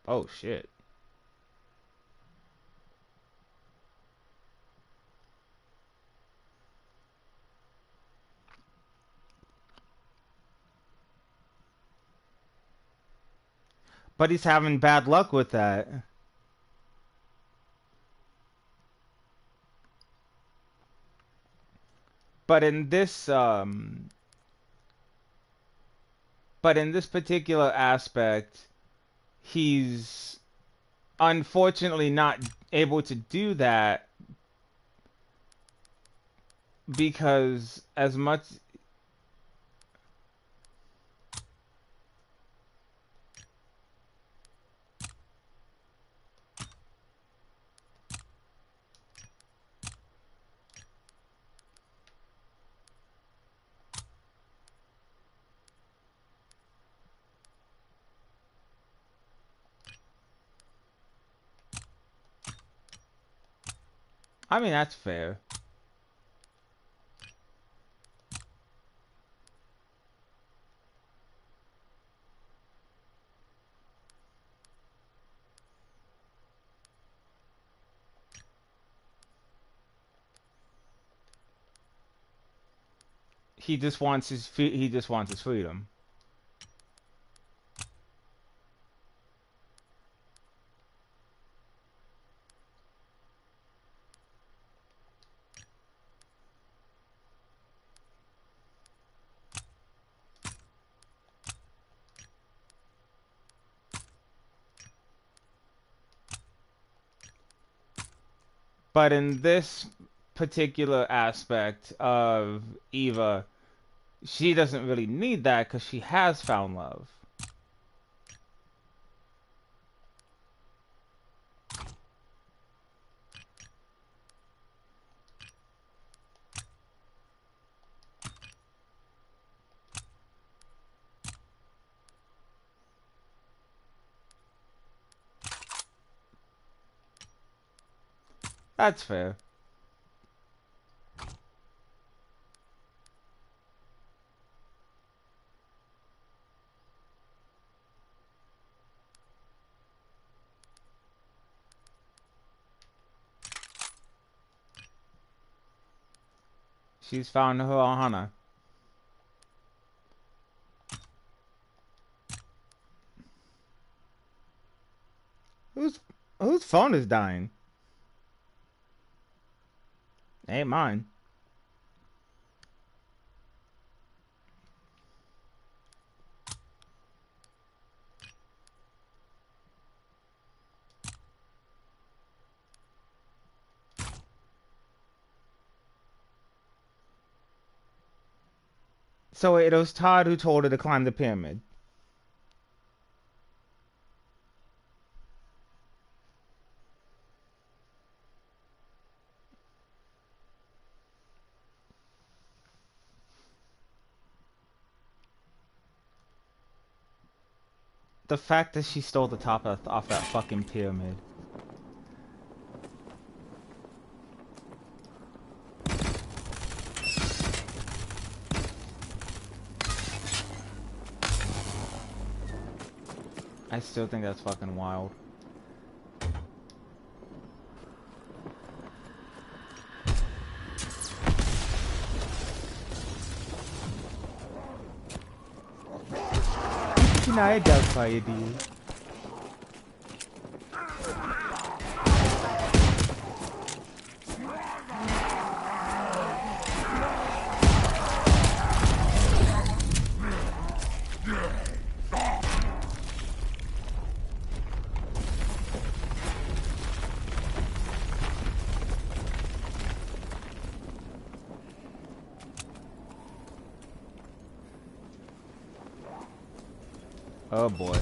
Oh shit. But he's having bad luck with that. But in this but in this particular aspect, he's unfortunately not able to do that because as much I mean that's fair. He just wants his freedom. But in this particular aspect of Eva, she doesn't really need that because she has found love. That's fair. She's found her ohana. Whose phone is dying? Ain't mine. So it was Todd who told her to climb the pyramid. The fact that she stole the top off that fucking pyramid. I still think that's fucking wild. Nah, it does fire, dude. Oh boy.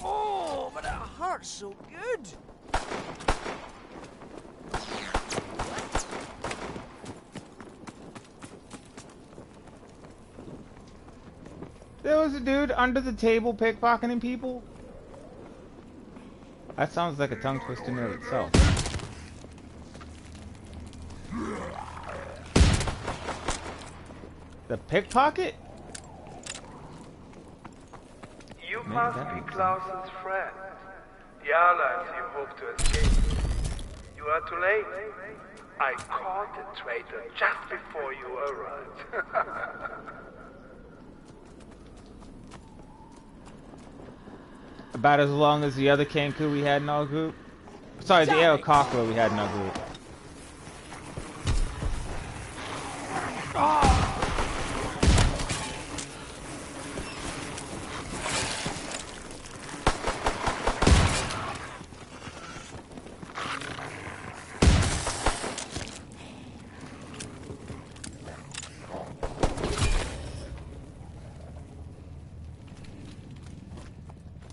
Oh, but it hurts so good. There was a dude under the table pickpocketing people? That sounds like a tongue twister in itself. The pickpocket? You Maybe must that be makes sense. Klaus's friend. The airlines you hope to escape. You are too late. I caught the traitor just before you arrived. About as long as the other Kanku we had in our group. Sorry, the El Cockler we had in our group.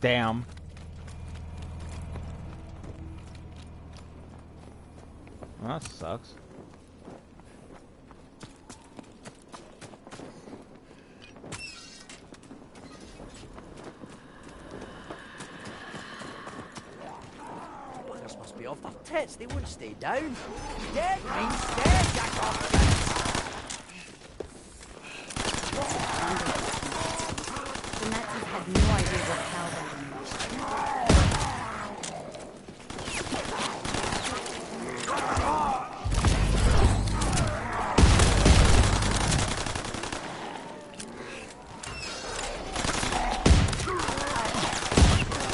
Damn. Well, that sucks. Buggers must be off their tits. They won't stay down. Dead means dead, jack off. The Nazis had no idea what hell they were in.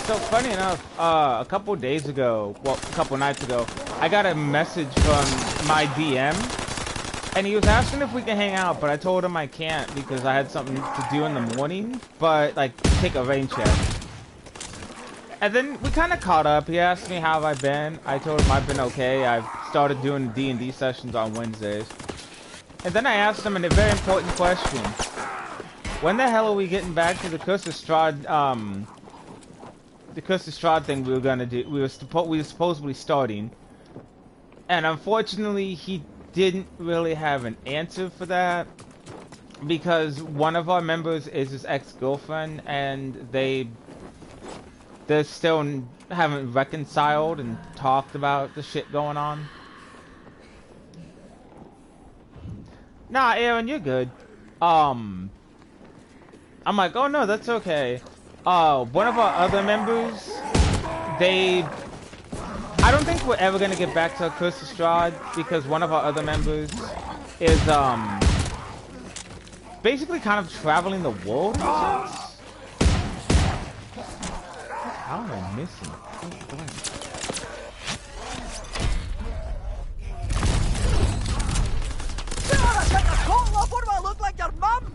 So funny enough, a couple days ago, well, a couple nights ago, I got a message from my DM, and he was asking if we can hang out, but I told him I can't because I had something to do in the morning, but like take a rain check. And then we kind of caught up. He asked me how have I been. I told him I've been okay. I've started doing D&D sessions on Wednesdays. And then I asked him a very important question: when the hell are we getting back to the Curse of Strahd? The Curse of Strahd thing we were gonna do. We were supposedly starting, and unfortunately, he didn't really have an answer for that because one of our members is his ex-girlfriend, and they still haven't reconciled and talked about the shit going on. Nah, Aaron, you're good. I'm like, oh no, that's okay. One of our other members, I don't think we're ever gonna get back to Curse of Strahd because one of our other members is, basically kind of traveling the world in a sense. How am I missing? I think I caught love. What do I look like, your mum?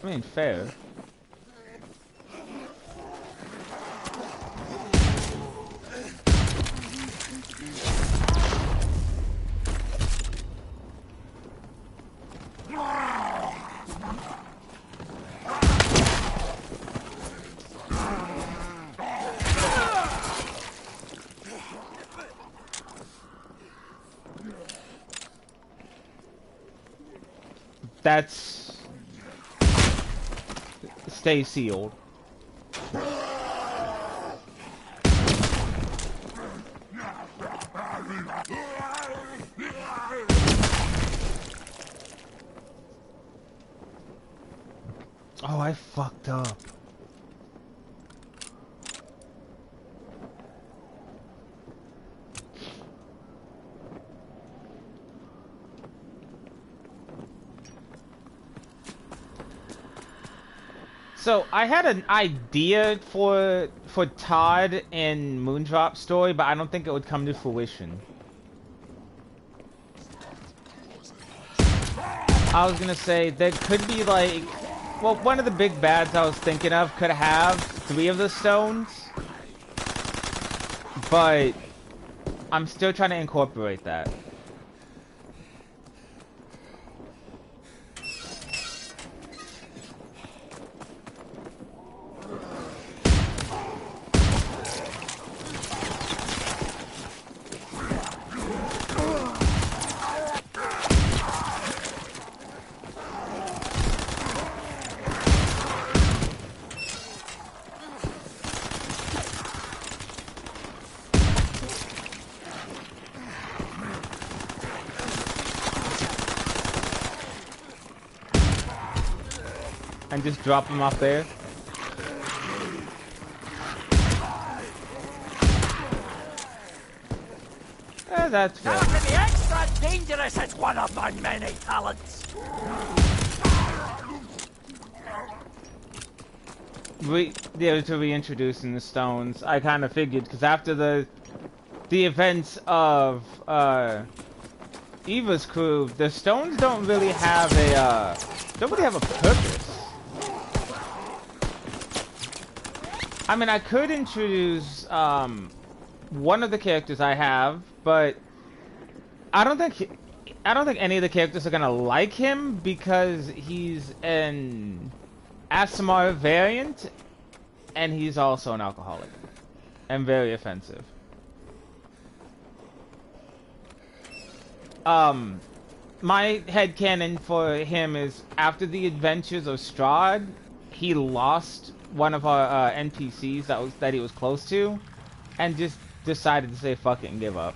I mean, fair. That's... Stay sealed. Oh, I fucked up. So I had an idea for Todd in Moondrop's story, but I don't think it would come to fruition. I was gonna say there could be like, well, one of the big bads I was thinking of could have 3 of the stones, but I'm still trying to incorporate that. and just drop him off there. That's fair. Now to be extra dangerous, it's one of my many talents. To reintroducing the stones, I kind of figured, because after the events of Eva's crew, the stones don't really have a purpose. I mean, I could introduce one of the characters I have, but I don't think any of the characters are gonna like him because he's an ASMR variant, and he's also an alcoholic and very offensive. My headcanon for him is after the adventures of Strahd, he lost one of our NPCs that he was close to, and just decided to say fuck it and give up.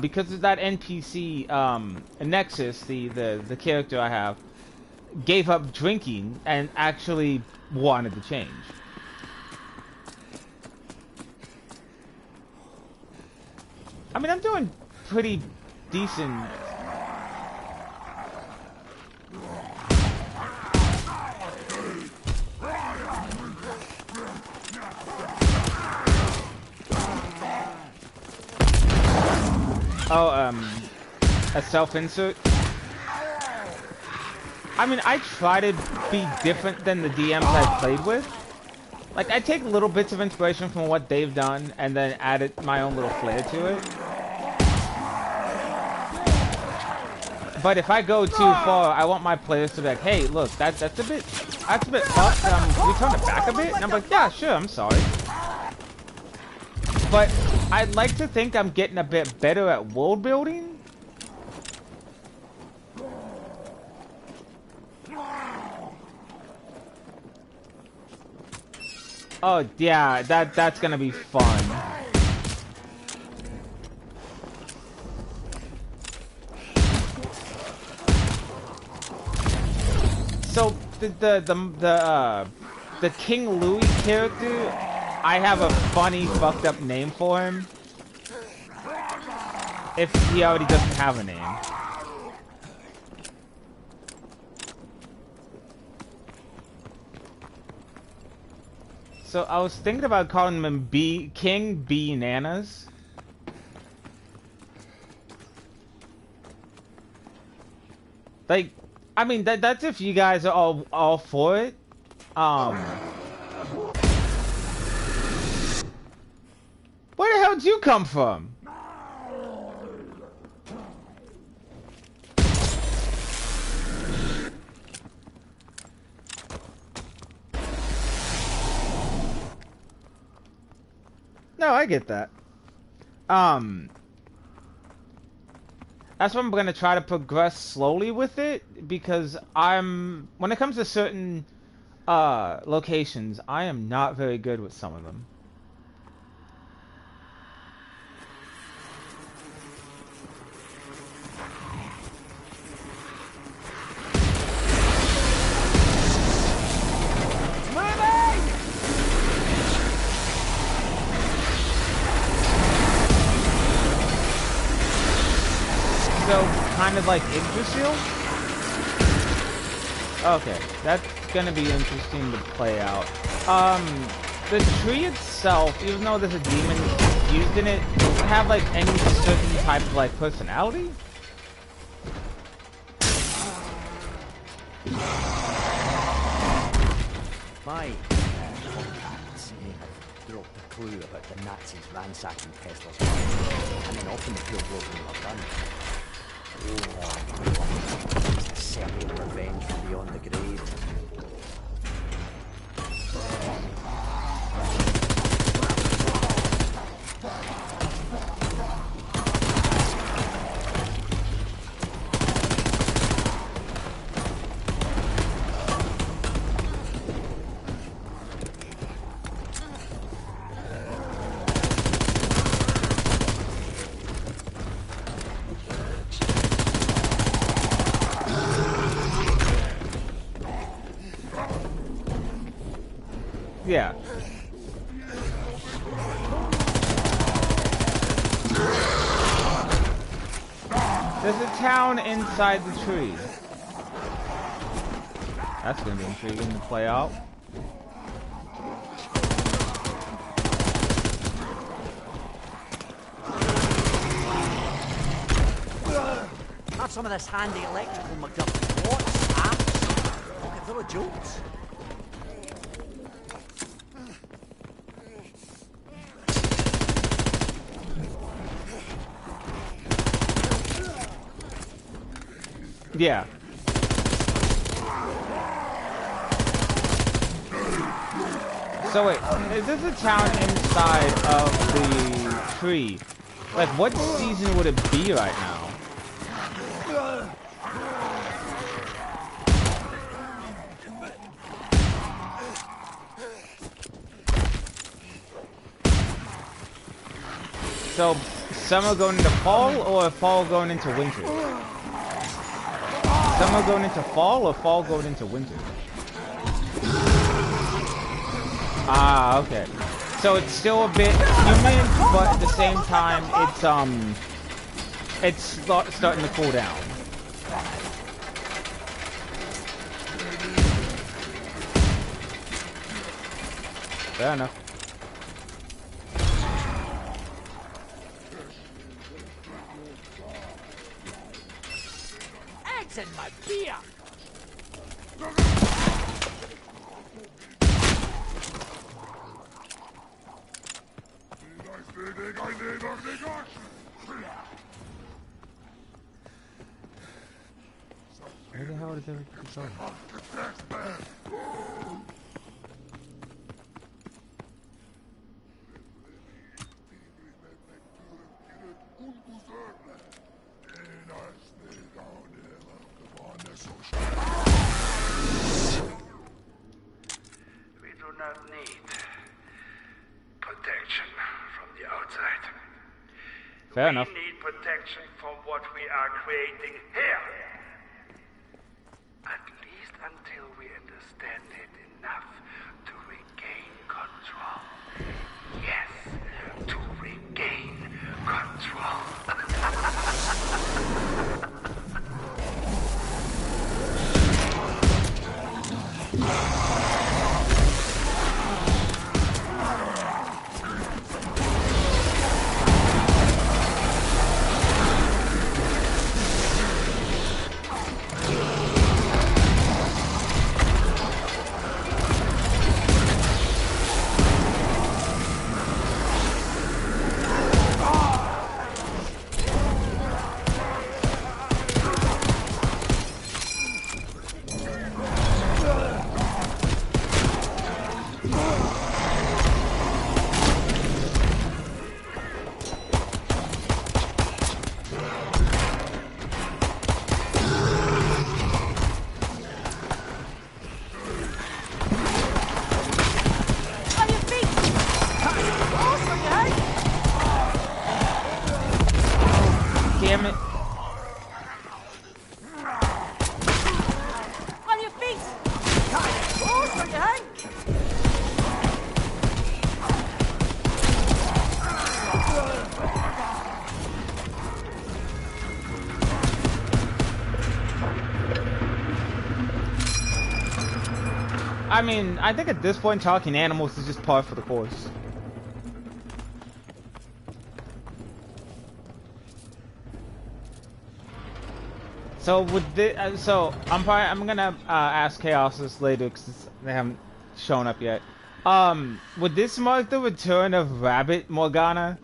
Because of that NPC, Nexus, the character I have, gave up drinking and actually wanted to change. I mean, I'm doing pretty decent. Oh, a self-insert? I mean, I try to be different than the DMs I've played with. Like, I take little bits of inspiration from what they've done and then add my own little flair to it. But if I go too far, I want my players to be like, hey, look, that's a bit fucked. Can we turn it back a bit? And I'm like, yeah, sure, I'm sorry. But I'd like to think I'm getting a bit better at world building. Oh yeah, that's gonna be fun. So the King Louis character, I have a funny fucked up name for him. If he already doesn't have a name. So I was thinking about calling him King B-Nanas. Like, I mean, that's if you guys are all for it. Where the hell did you come from? No, I get that. That's why I'm gonna try to progress slowly with it, because when it comes to certain locations, I am not very good with some of them. So, kind of like Yggdrasil? Okay, that's gonna be interesting to play out. The tree itself, even though there's a demon used in it, doesn't have like any certain type of like personality? My contacts have dropped a clue about the Nazis ransacking Tesla's plant, and then often the pure blood when they're done. Oh, it's the certain revenge from beyond the grave. Yeah. There's a town inside the tree. That's gonna be intriguing to play out. Have some of this handy electrical McDuck. What's apps? Pocket full of jokes. Yeah. So wait, is this a town inside of the tree? Like, what season would it be right now? So, summer going into fall, or fall going into winter? Summer going into fall, or fall going into winter? Ah, okay. So it's still a bit humid, but at the same time, it's starting to cool down. Fair enough. Eggs in my beer! Where the hell is everything going? We do not need protection from the outside. Fair enough. We need protection from what we are creating here. At least until we understand it enough to regain control. Yes, to regain control. Damn it. On your feet! Close on your head! I mean, I think at this point talking animals is just par for the course. So with this, I'm gonna ask Chaos this later because they haven't shown up yet. Would this mark the return of Rabbit Morgana?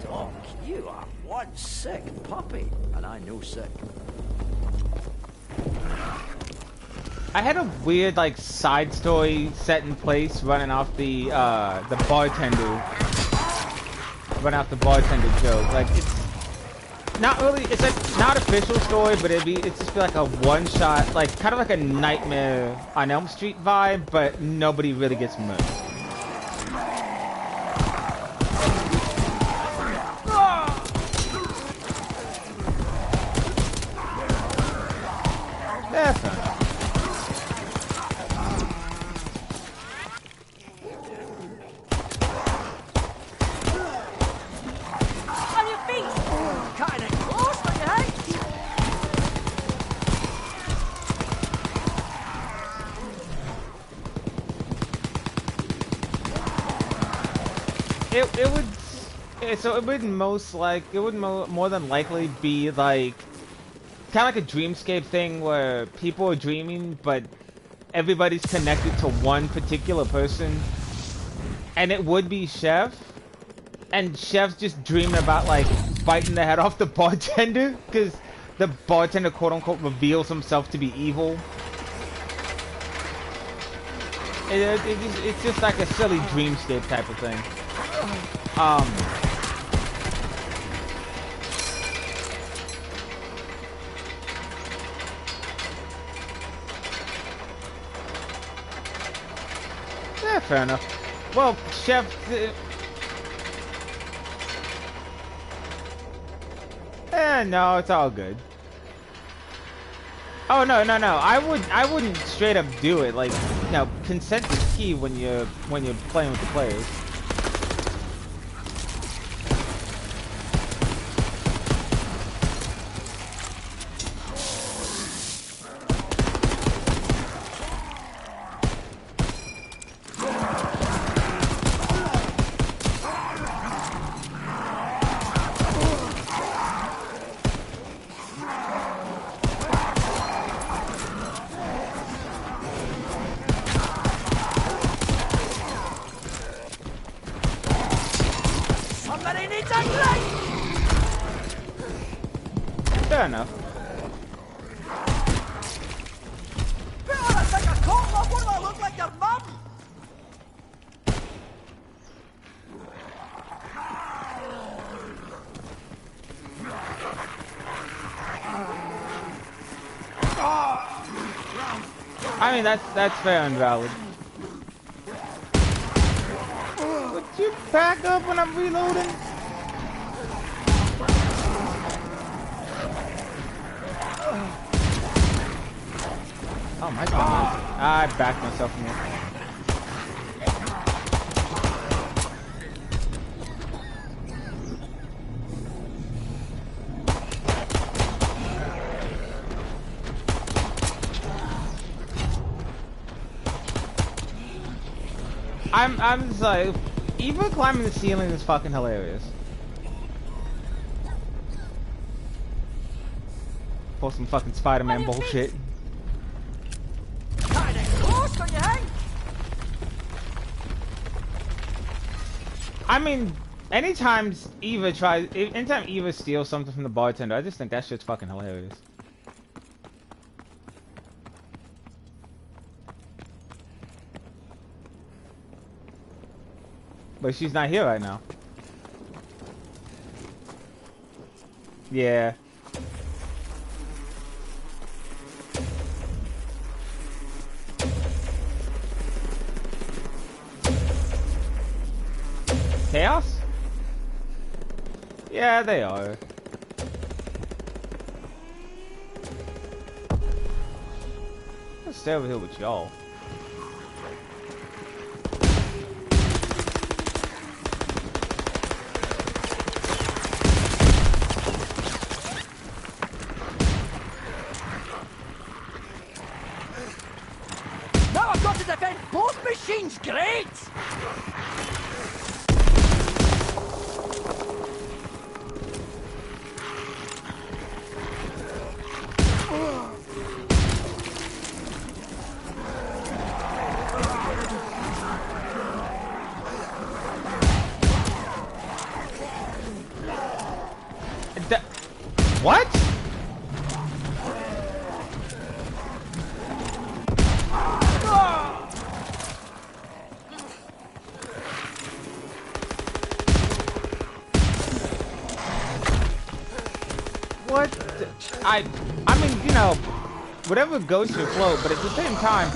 Doc, you are one sick puppy, and I know sick. I had a weird like side story set in place running off the bartender. Running off the bartender joke. Like it's not really, it's like not official story, but it's just like a one shot, like kind of like a Nightmare on Elm Street vibe, but nobody really gets murdered. it would. So it would more than likely be like kind of like a dreamscape thing where people are dreaming, but everybody's connected to one particular person, and it would be Chef, and Chef's just dreaming about like biting the head off the bartender because the bartender quote unquote reveals himself to be evil. It's just like a silly dreamscape type of thing. Yeah, fair enough. Well, Chef... no, it's all good. Oh, no. I wouldn't straight up do it. Like, you know, consent is key when you're playing with the players. Fair enough. I mean, that's fair and valid. Would you back up when I'm reloading? Oh my god. I backed myself in here. I'm just like, even climbing the ceiling is fucking hilarious. For some fucking Spider-Man bullshit. I mean, anytime Eva steals something from the bartender, I just think that shit's fucking hilarious. But she's not here right now. Yeah. Chaos? Yeah, they are. Let's stay over here with y'all. Now I've got to defend both machines, great! What? What? I mean, you know, whatever goes your flow, but at the same time,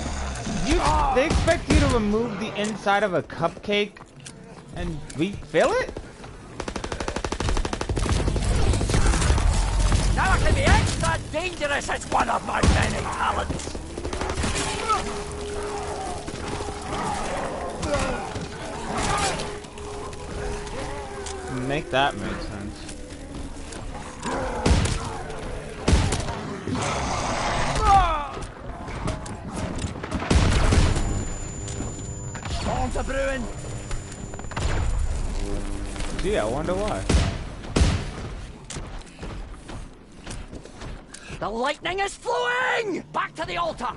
they expect you to remove the inside of a cupcake and refill it? Now I can be extra dangerous as one of my many talents. Make that make sense. Storms are brewing. Gee, I wonder why. The lightning is flowing! Back to the altar!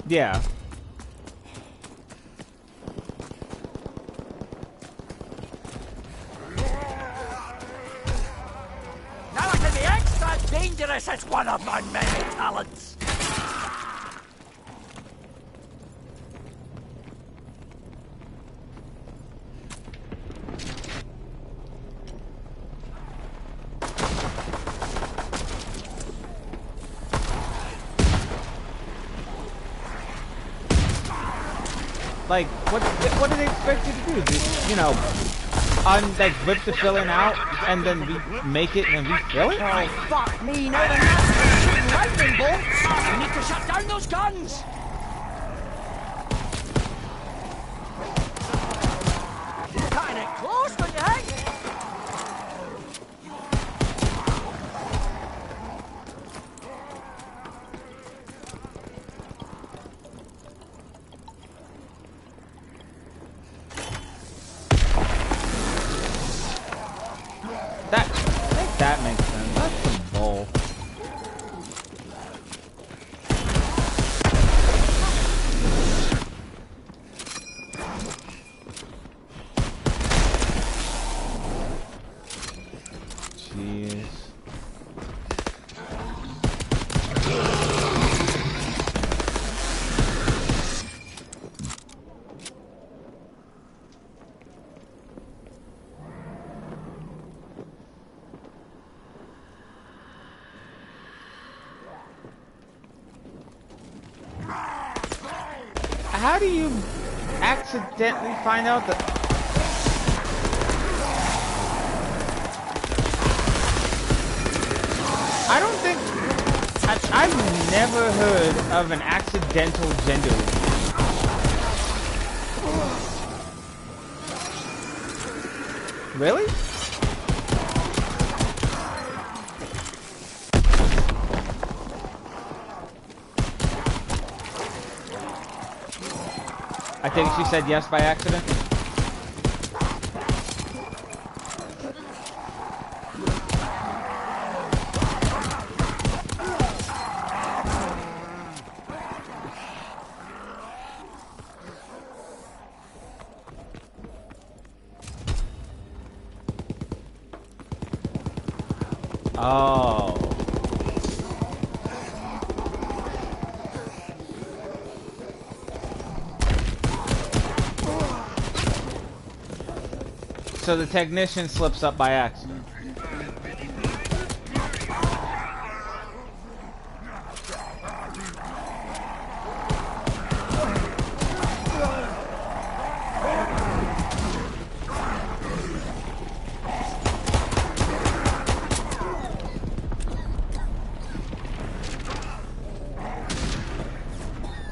Yeah. Now I can be extra dangerous as one of my many talents! Like, what do they expect you to do? You know, like rip the filling out and then make it and then refill it? Oh, fuck me, now the Nazis shooting lightning bolts! We need to shut down those guns! Kinda close, don't you think? That makes sense. That's some bull. Jeez. How do you accidentally find out that... I don't think... I've never heard of an accidental gender. Really? I think she said yes by accident. Oh. So the technician slips up by accident.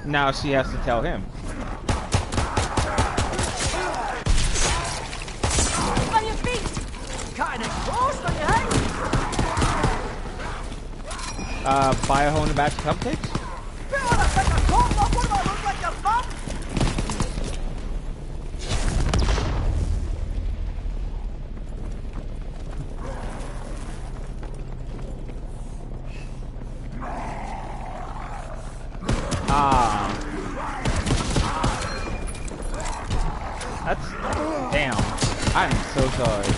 Now she has to tell him. On your feet! Kinda close, don't you think? Buy a whole new batch of cupcakes? You wanna take a coat off? What do I look like, your mum? That's... Damn. I'm so sorry.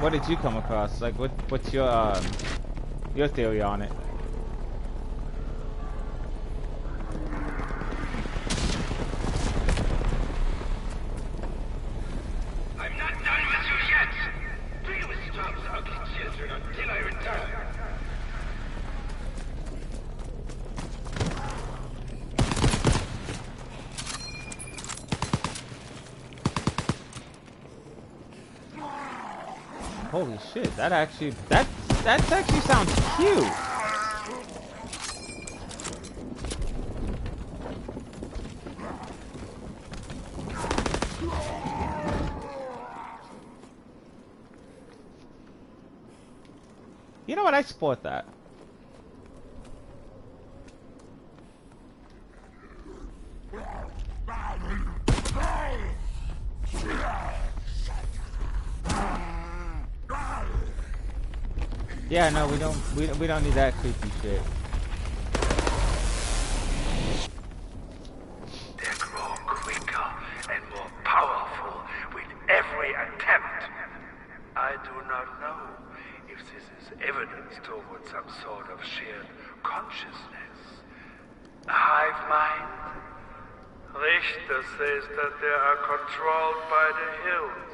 What did you come across? Like, what's your theory on it? I'm not done with you yet! Do you stop the ugly children until I return? Holy shit, that actually sounds cute. You know what? I support that. Yeah, no, we don't need that creepy shit. They grow quicker and more powerful with every attempt. I do not know if this is evidence towards some sort of shared consciousness. A hive mind? Richter says that they are controlled by the hills,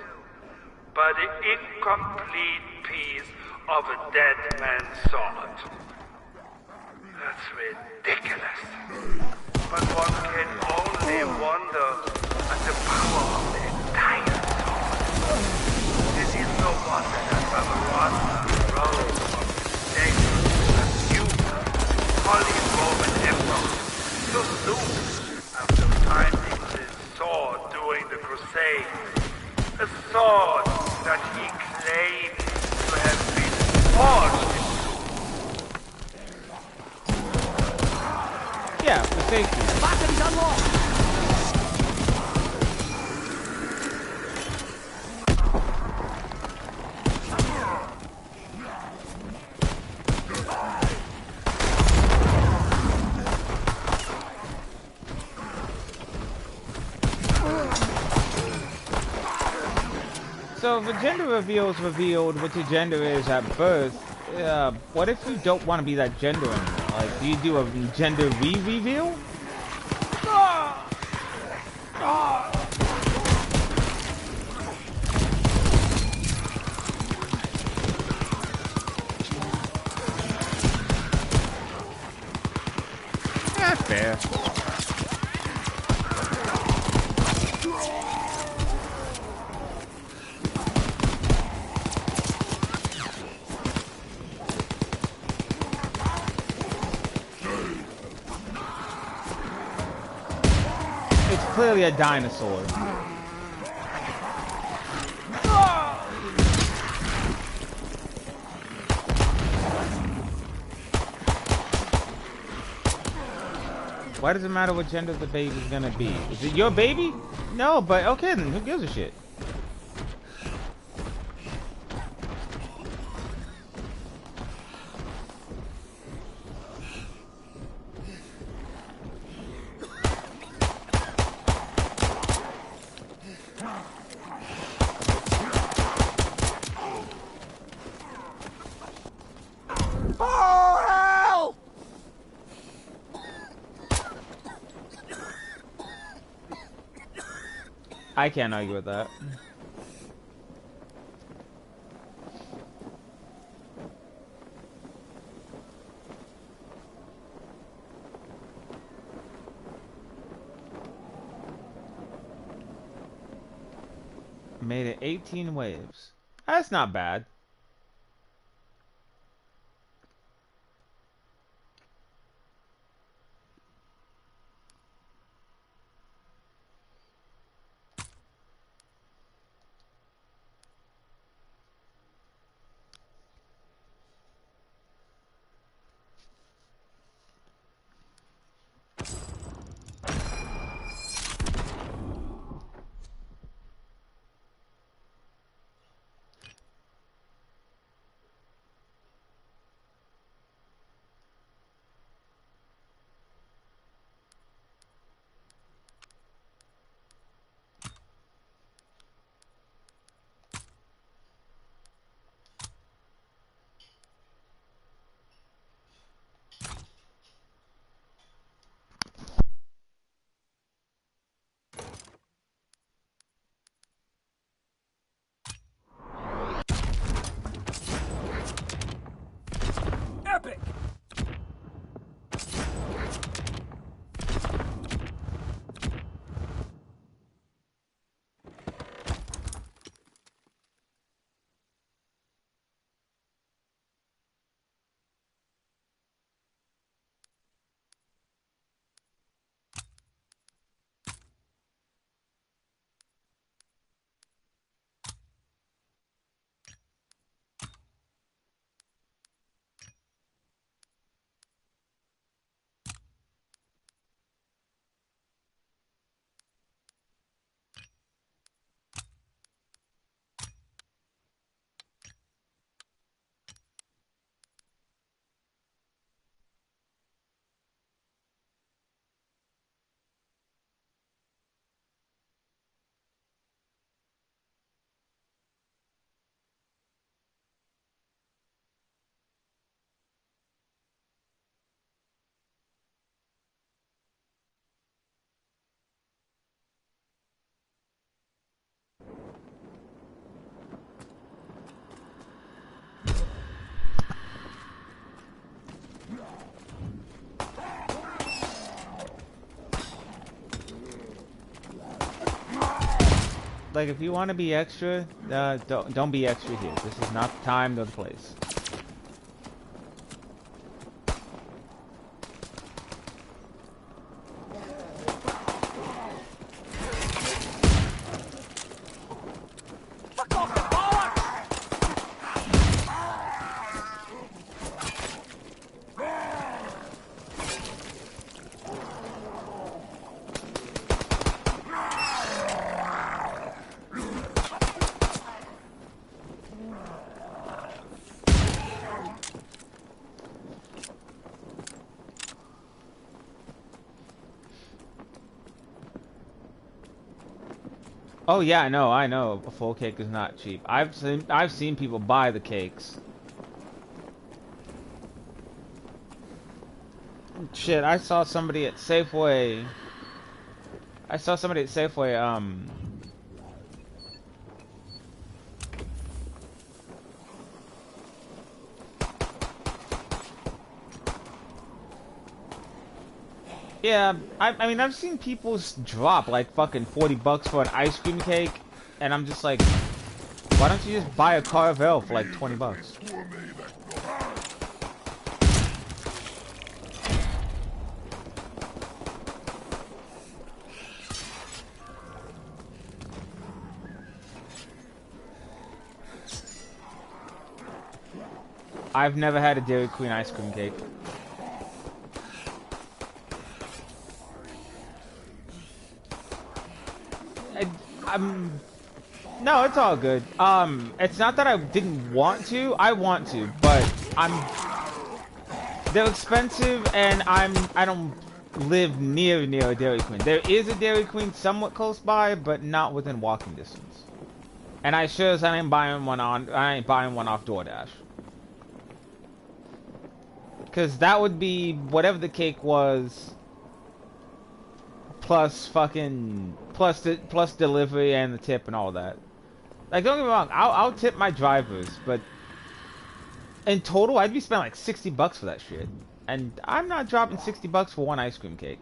by the incomplete piece of a dead man's sword. That's ridiculous. But one can only wonder at the power of the entire sword. This is no wonder that Barbarossa rose from the human, polyroman emperor so soon after finding this sword during the Crusade. A sword that he claimed to have been forged. Yeah, for safety. Battery's unlocked! So if a gender reveal is revealed what your gender is at birth, what if you don't want to be that gender anymore? Like, do you do a gender re-reveal? Yeah, fair. Clearly a dinosaur. Why does it matter what gender the baby's gonna be? Is it your baby? No, but okay then, who gives a shit? I can't argue with that. Made it 18 waves. That's not bad. like, if you want to be extra, don't be extra here. This is not the time nor the place. Oh yeah, I know. A full cake is not cheap. I've seen people buy the cakes. Shit, I saw somebody at Safeway. Yeah, I mean, I've seen people drop like fucking 40 bucks for an ice cream cake, and I'm just like, why don't you just buy a Carvel for like 20 bucks? I've never had a Dairy Queen ice cream cake. No, it's all good. It's not that I didn't want to. I want to, but they're expensive, and I don't live near a Dairy Queen. There is a Dairy Queen somewhat close by, but not within walking distance. And I sure as I ain't buying one off DoorDash. Because that would be whatever the cake was, plus delivery and the tip and all that. Like, don't get me wrong, I'll tip my drivers, but in total, I'd be spending like 60 bucks for that shit. And I'm not dropping 60 bucks for one ice cream cake.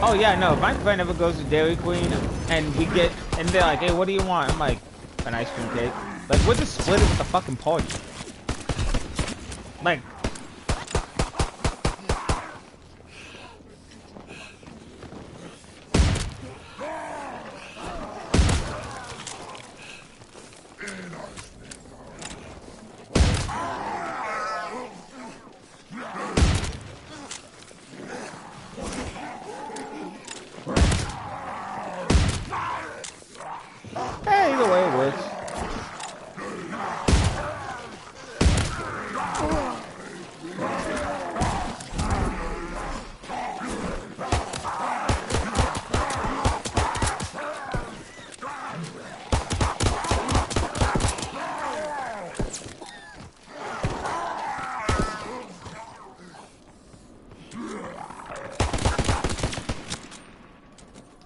Oh yeah, no, if my friend ever goes to Dairy Queen and they're like, hey, what do you want? I'm like, an ice cream cake. Like, we're just split it with the fucking party. Like, either way it works.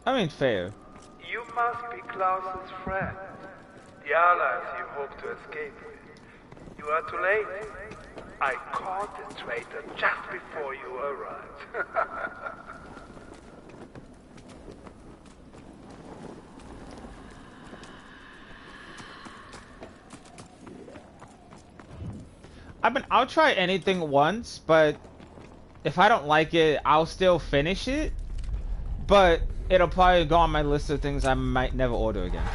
I mean, fair. You must be Klaus's friend. The allies you hope to escape with. You are too late. I caught the traitor just before you arrived. I'll try anything once, but if I don't like it, I'll still finish it. But it'll probably go on my list of things I might never order again.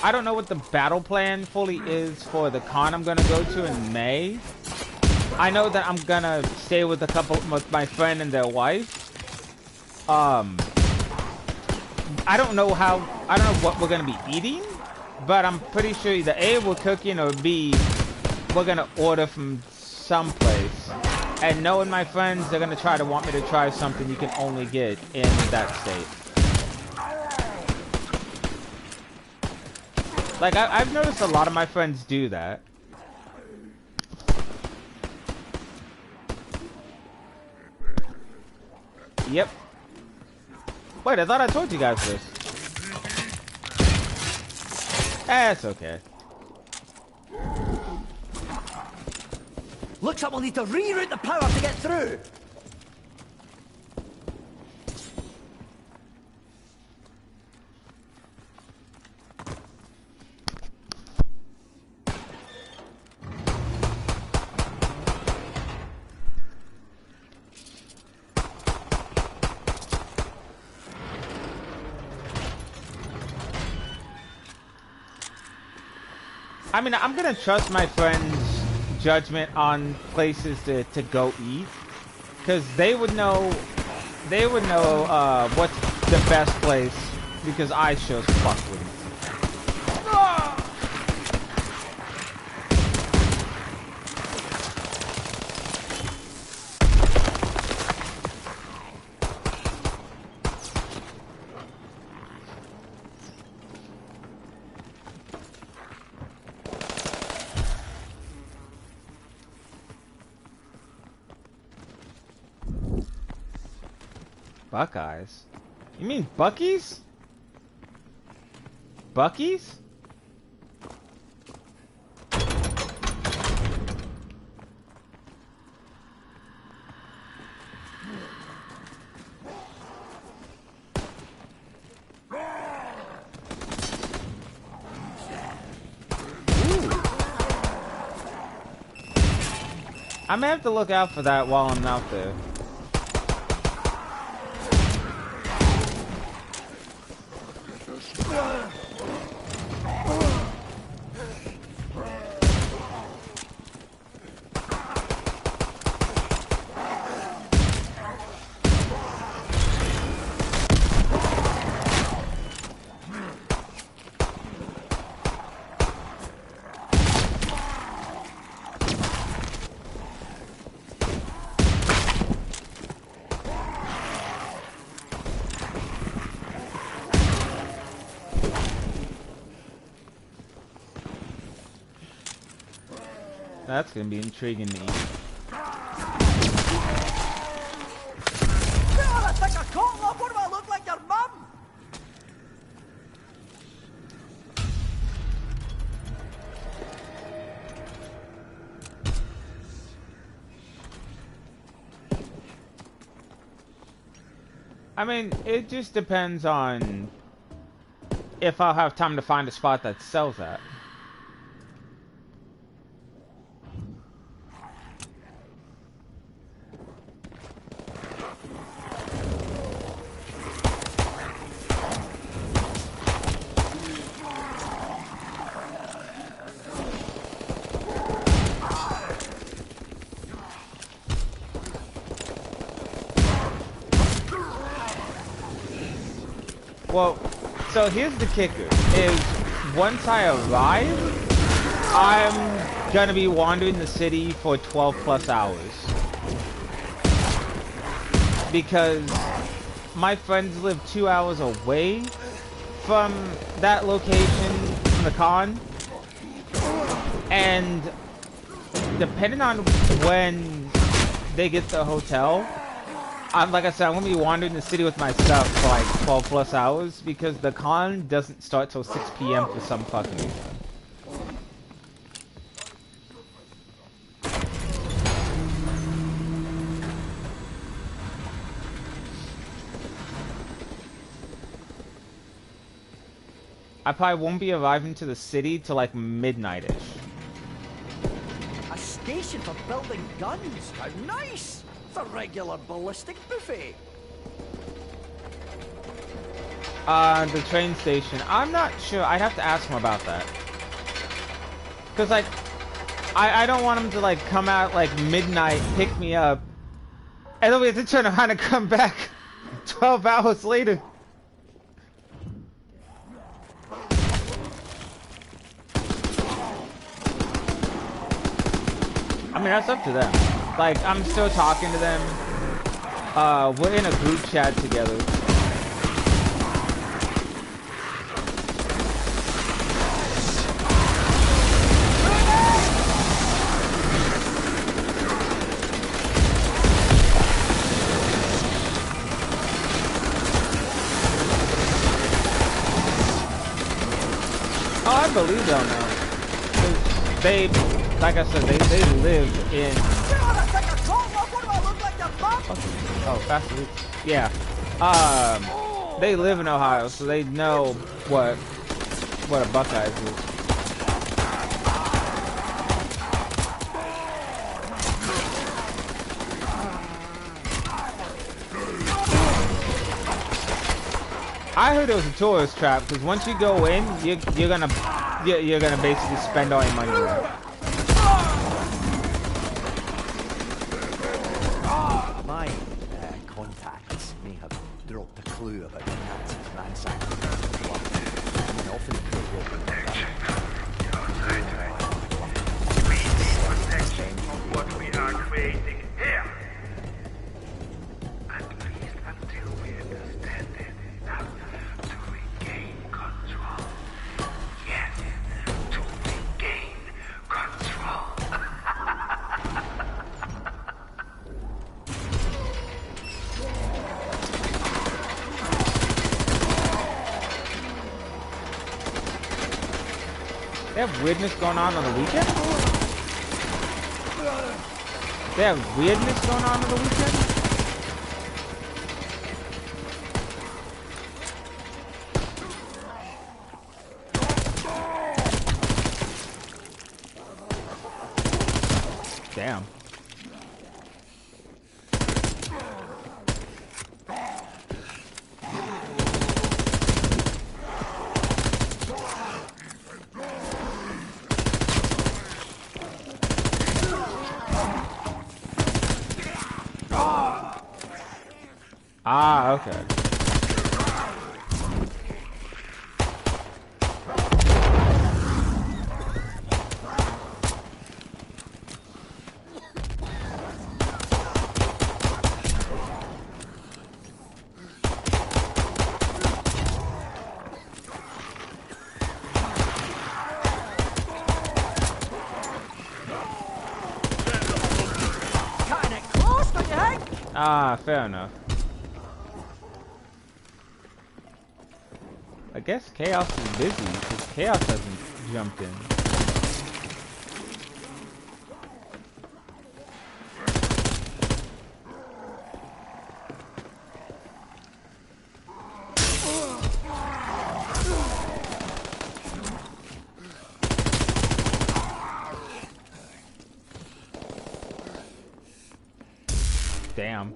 I don't know what the battle plan fully is for the con I'm gonna go to in May. I know that I'm gonna stay with my friend and their wife. I don't know what we're gonna be eating, but I'm pretty sure either A, we're cooking, or B, we're gonna order from someplace. And knowing my friends, they're gonna try to want me to try something you can only get in that state. Like, I've noticed a lot of my friends do that. Yep. Wait, I thought I told you guys this. That's okay. Looks like we'll need to reroute the power to get through. I mean, I'm gonna trust my friends' judgment on places to go eat, because they would know what's the best place, because I sure as fuck wouldn't. Buckeyes? You mean Bucky's? Bucky's? I may have to look out for that while I'm out there. That's gonna be intriguing to eat. God, I think I caught love. What do I look like, your mum? I mean, it just depends on if I'll have time to find a spot that sells that. Well, so here's the kicker, is once I arrive, I'm gonna be wandering the city for 12 plus hours. Because my friends live 2 hours away from that location, from the con. And depending on when they get to the hotel, like I said, I'm gonna be wandering the city with my stuff for like 12 plus hours because the con doesn't start till 6 PM for some fucking reason. I probably won't be arriving to the city till like midnight-ish. A station for building guns. How nice! It's a regular ballistic buffet. The train station. I'm not sure. I'd have to ask him about that. Cause like, I don't want him to like come out like midnight, pick me up, and then we have to turn around and come back 12 hours later. mean, that's up to them. Like, I'm still talking to them. We're in a group chat together. Oh, I believe they'll know. 'Cause they, like I said, they live in... Oh, backseat. Yeah. They live in Ohio, so they know what a Buckeyes is. I heard it was a tourist trap because once you go in, you're gonna basically spend all your money there. My contacts may have dropped a clue about the Nazis ransacking the club, and then often the We need protection of what we are creating here. At least until we understand it enough to regain control. Yes, to regain control. They have weirdness going on the weekend? They have weirdness going on the weekend? Damn. Ah, okay. Cutting it close, don't you think? Ah, fair enough. I guess Chaos is busy because Chaos hasn't jumped in. Damn.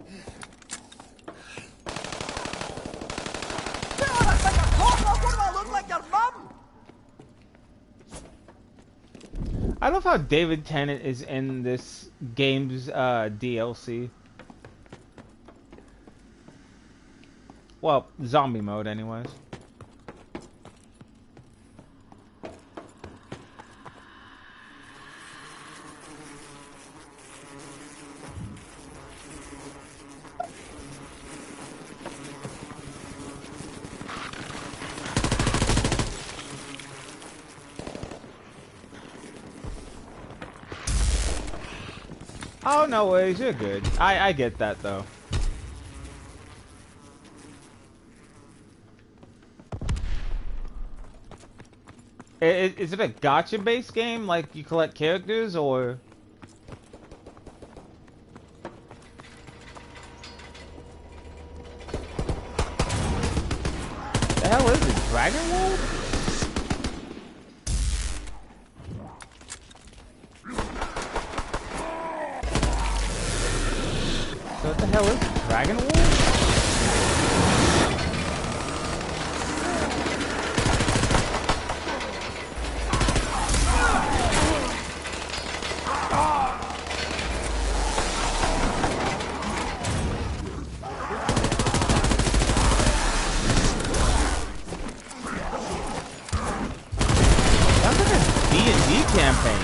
I love how David Tennant is in this game's DLC. Well, zombie mode anyways. Oh, no worries, you're good. I get that, though. Is it a gacha-based game? Like, you collect characters, or...? The hell is it? Dragon Wolf? So what the hell is it? Dragon Wolf? Sounds like a D&D campaign.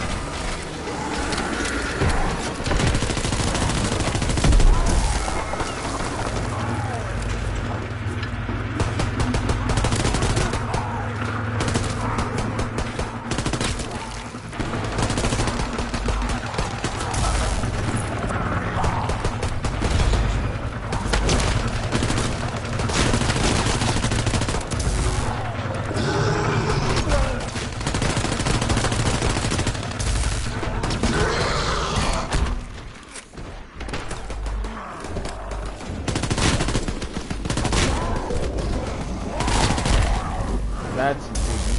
That's intriguing.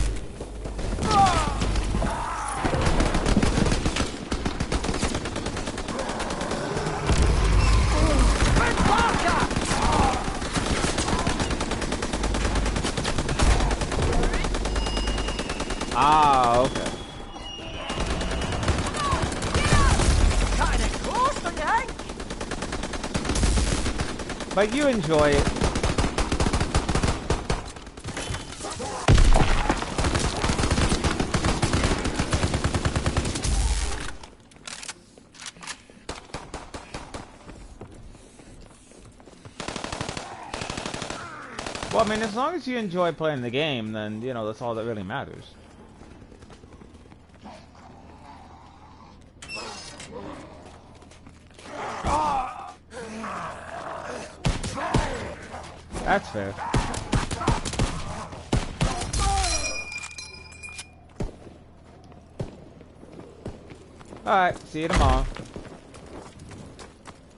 Ah, okay. Kinda close, don't you think? But you enjoy it. Well, I mean, as long as you enjoy playing the game, then, you know, that's all that really matters. That's fair. Alright, see you tomorrow.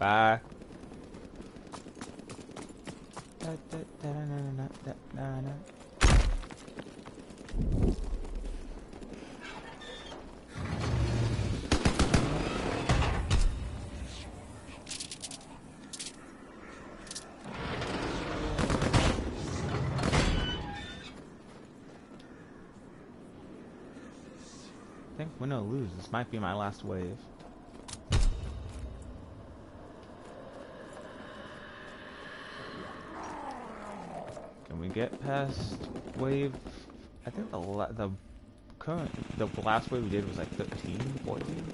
Bye. I think win or lose, this might be my last wave. Can we get past wave? I think the last wave we did was like 13, 14.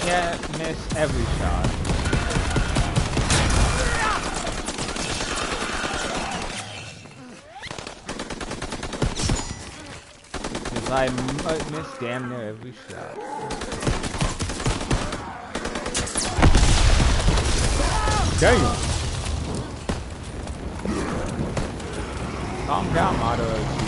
Can't miss every shot. Because I miss damn near every shot. Damn! Calm down, moderator.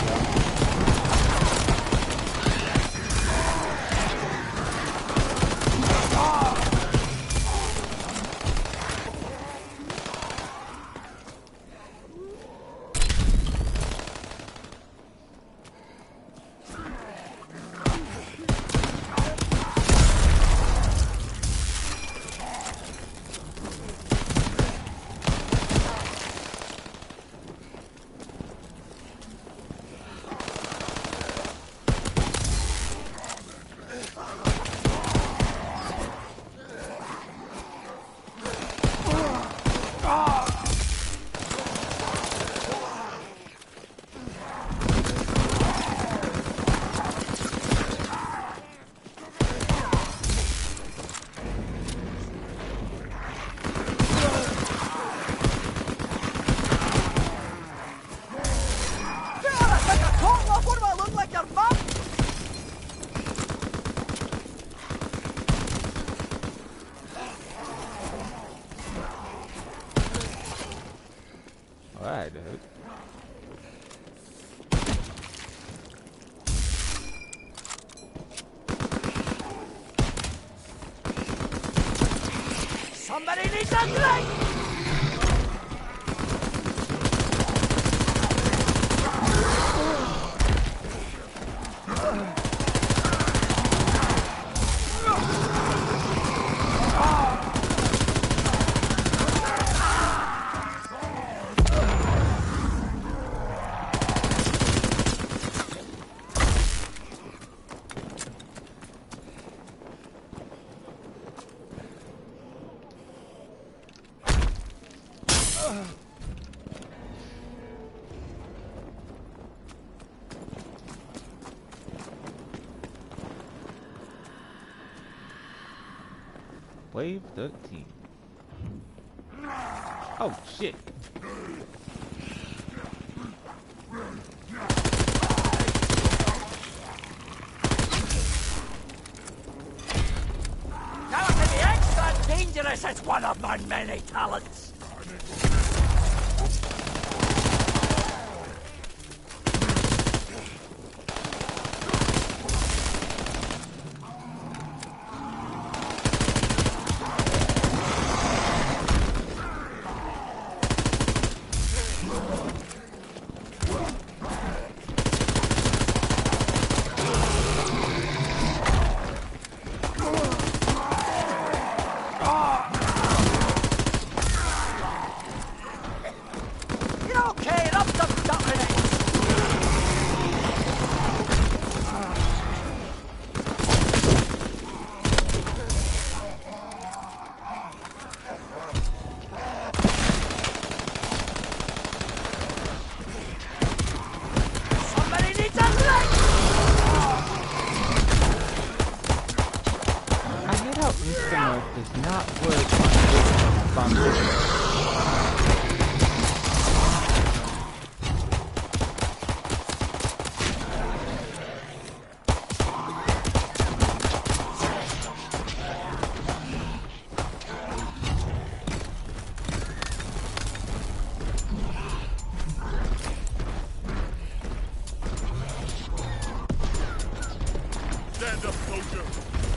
Alright, dude. Somebody needs a drink! Wave 13. Oh shit. This is one of my many talents.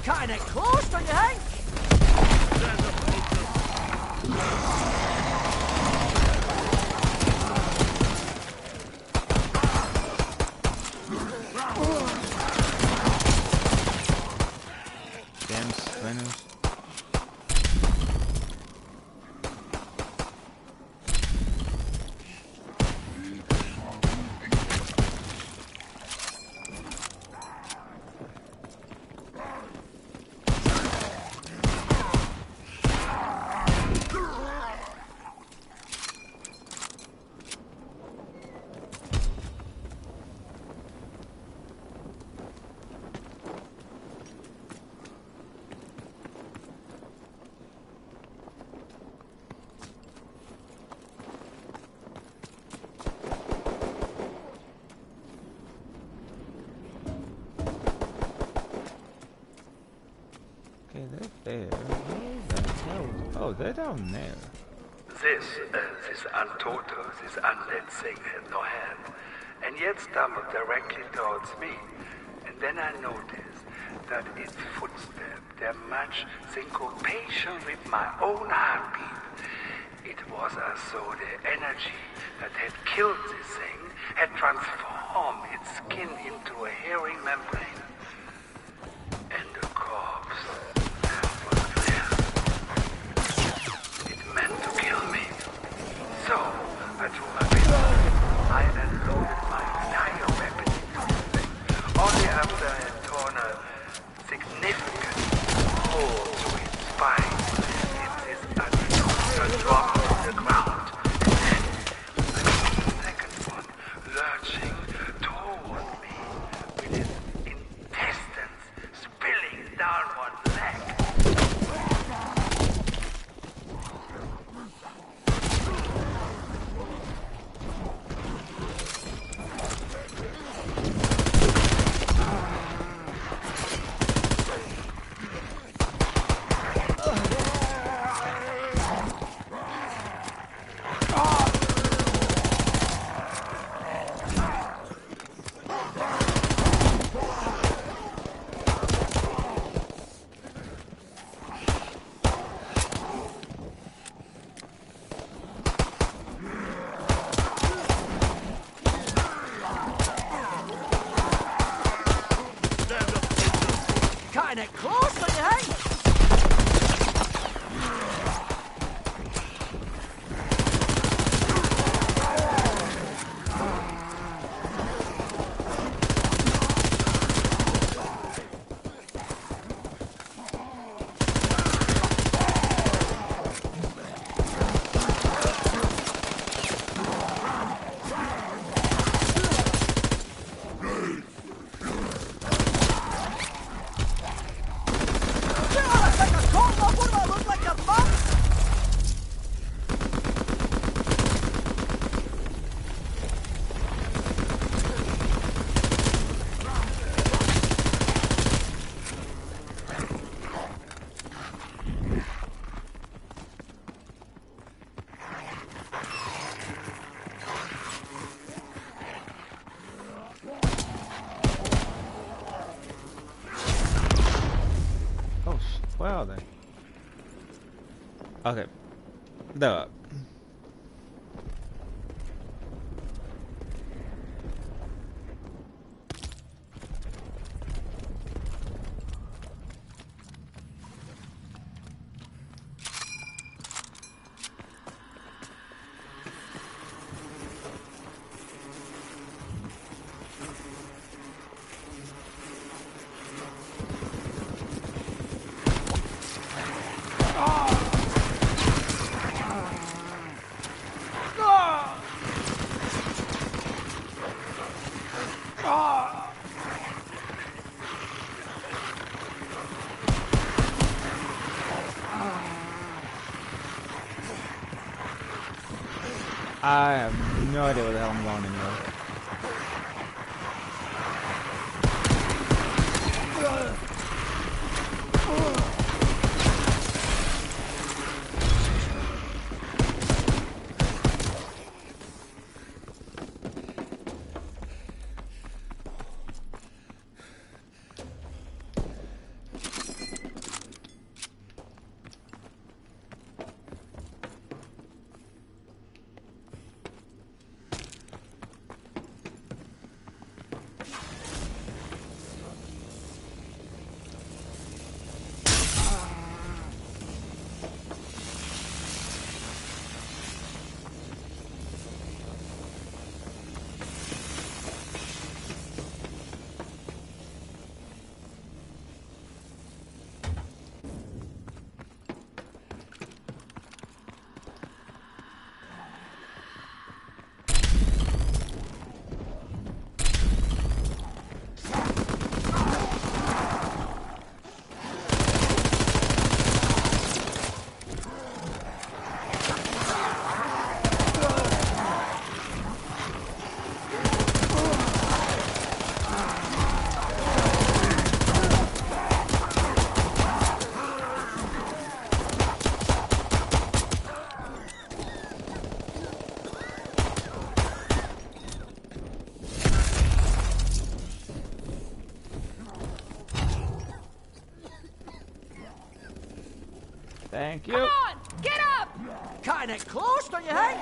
Kinda close, don't you think? Damn spinners. Okay, they're there. Where the hell? Oh, they're down there. This untotal, this undead thing had no hand, and yet stumbled directly towards me. And then I noticed that its footsteps, their match syncopation with my own heartbeat. It was as though the energy that had killed this thing had transformed its skin into a hairy membrane. And the corpse was there. It meant to kill me. So, I drew my pistol. I unloaded my entire weapon into the thing. Only after I had torn a significant hole through its spine, did this untotal drop to the ground. And then, the second one lurching toward me with its intestines spilling down one leg. Kinda close, don't you think? Oh, where are they? Okay. They're up. I have no idea where the hell I'm going anymore. Thank you. Come on, get up! Cutting it close, don't you think?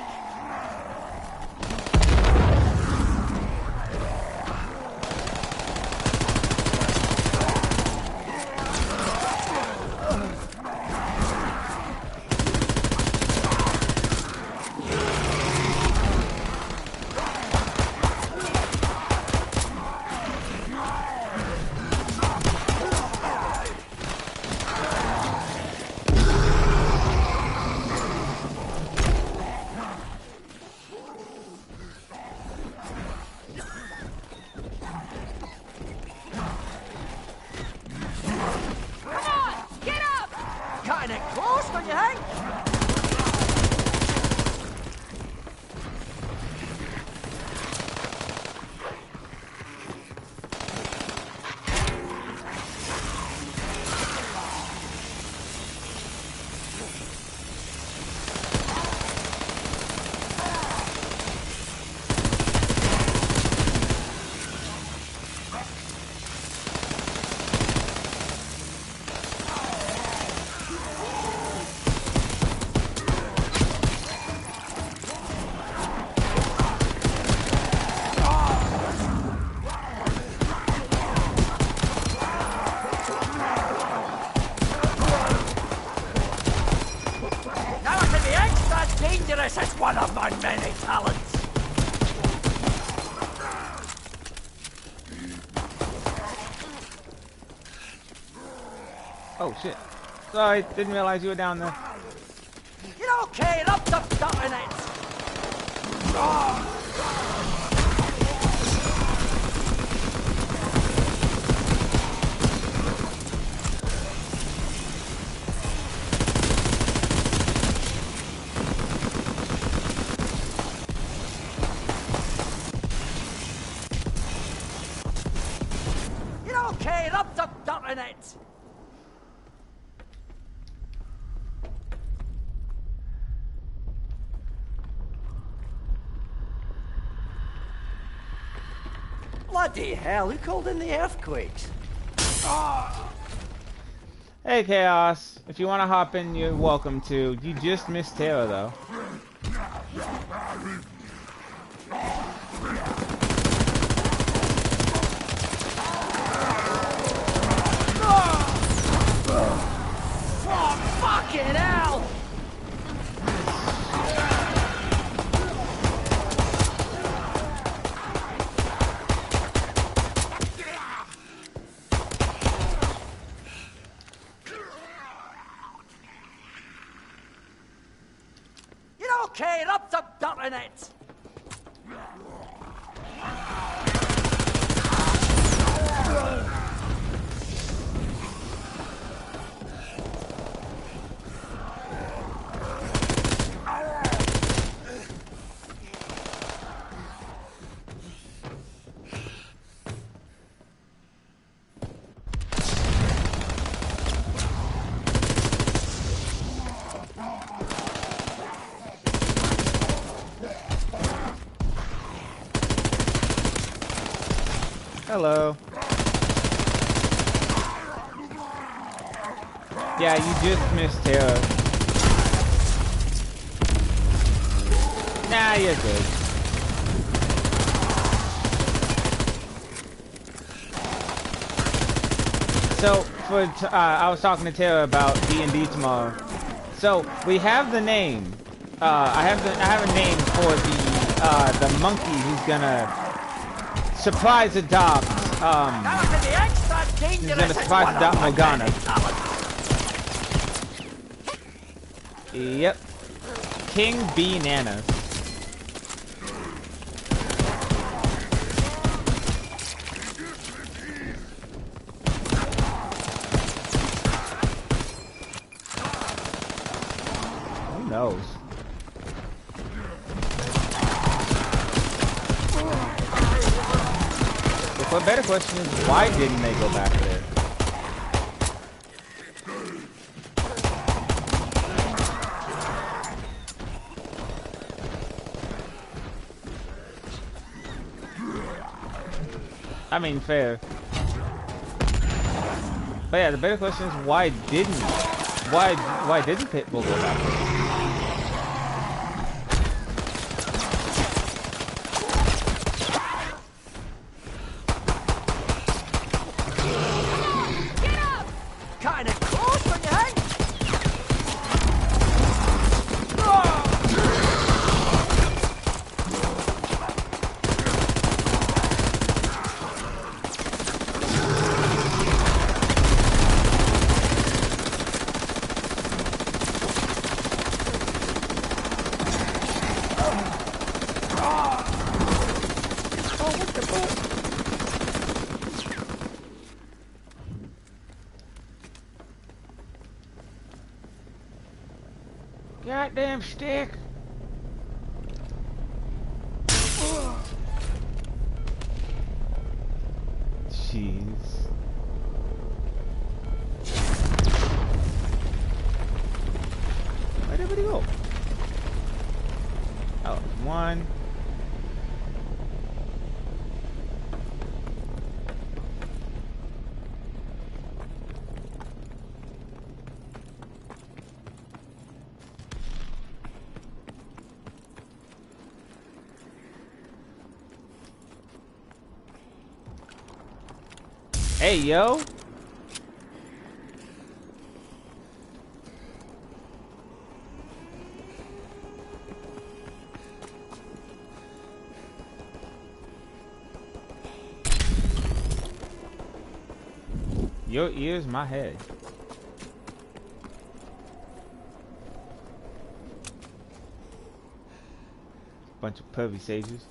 Dangerous is one of my many talents. Oh shit. Sorry, didn't realize you were down there. You're okay, up in it. Okay, up in it. Bloody hell, who called in the earthquakes? Hey, Chaos. If you want to hop in, you're welcome to. You just missed Taylor, though. Oh, fucking hell! You're okay, rub some dirt in it! Hello. Yeah, you just missed Taylor. Nah, you're good. So, I was talking to Taylor about D&D tomorrow. So, we have the name. I have a name for the monkey who's gonna surprise adopt. He's gonna surprise adopt Morgana. Yep. King B Nanas. Who knows? The better question is, why didn't they go back there? I mean, fair. But yeah, the better question is, why didn't Pitbull go back there? Goddamn stick! Jeez. Where'd everybody go? Oh, one. Hey, yo. Your ears, my head. Bunch of pervy sages.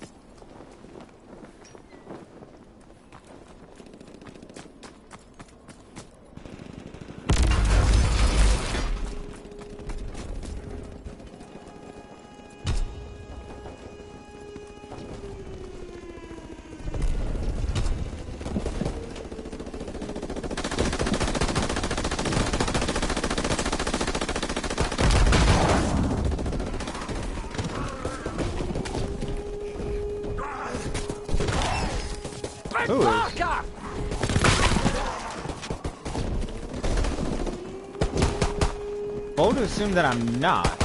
bold to assume that I'm not.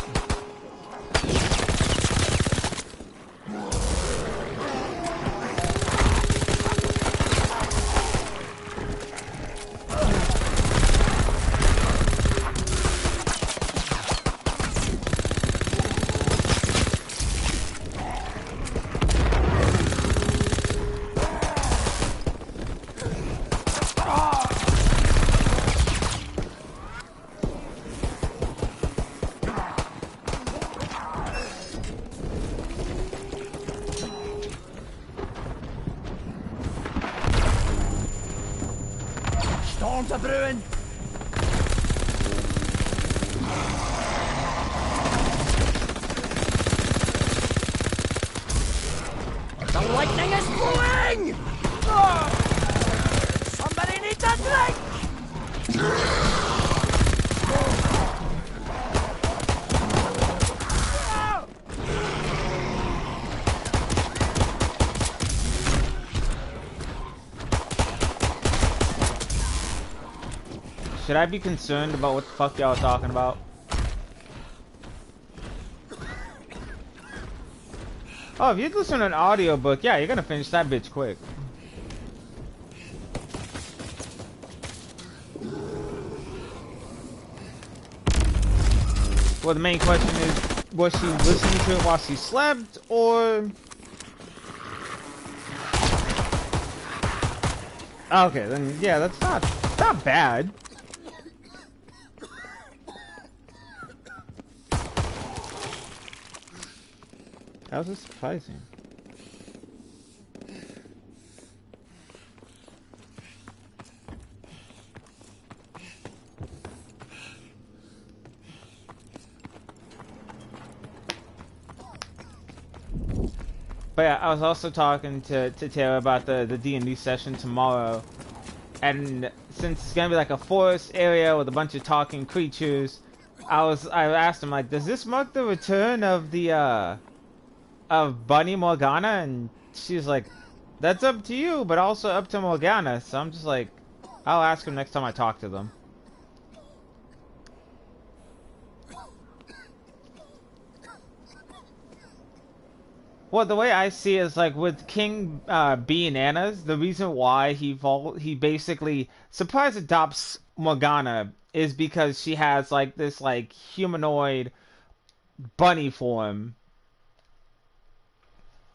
Storms are brewing. The lightning is blowing! Somebody needs a drink! Should I be concerned about what the fuck y'all are talking about? Oh, if you listen to an audiobook, yeah, you're gonna finish that bitch quick. Well, the main question is, was she listening to it while she slept, or... Okay, then, yeah, that's not bad. That was surprising. But yeah, I was also talking to Taylor about the D&D session tomorrow, and since it's gonna be like a forest area with a bunch of talking creatures, I asked him, like, does this mark the return of the of Bunny Morgana? And she's like, that's up to you, but also up to Morgana. So I'm just like, I'll ask him next time I talk to them. Well, the way I see it is, like, with King Bananas, the reason why he basically surprise adopts Morgana is because she has, like, this, like, humanoid bunny form.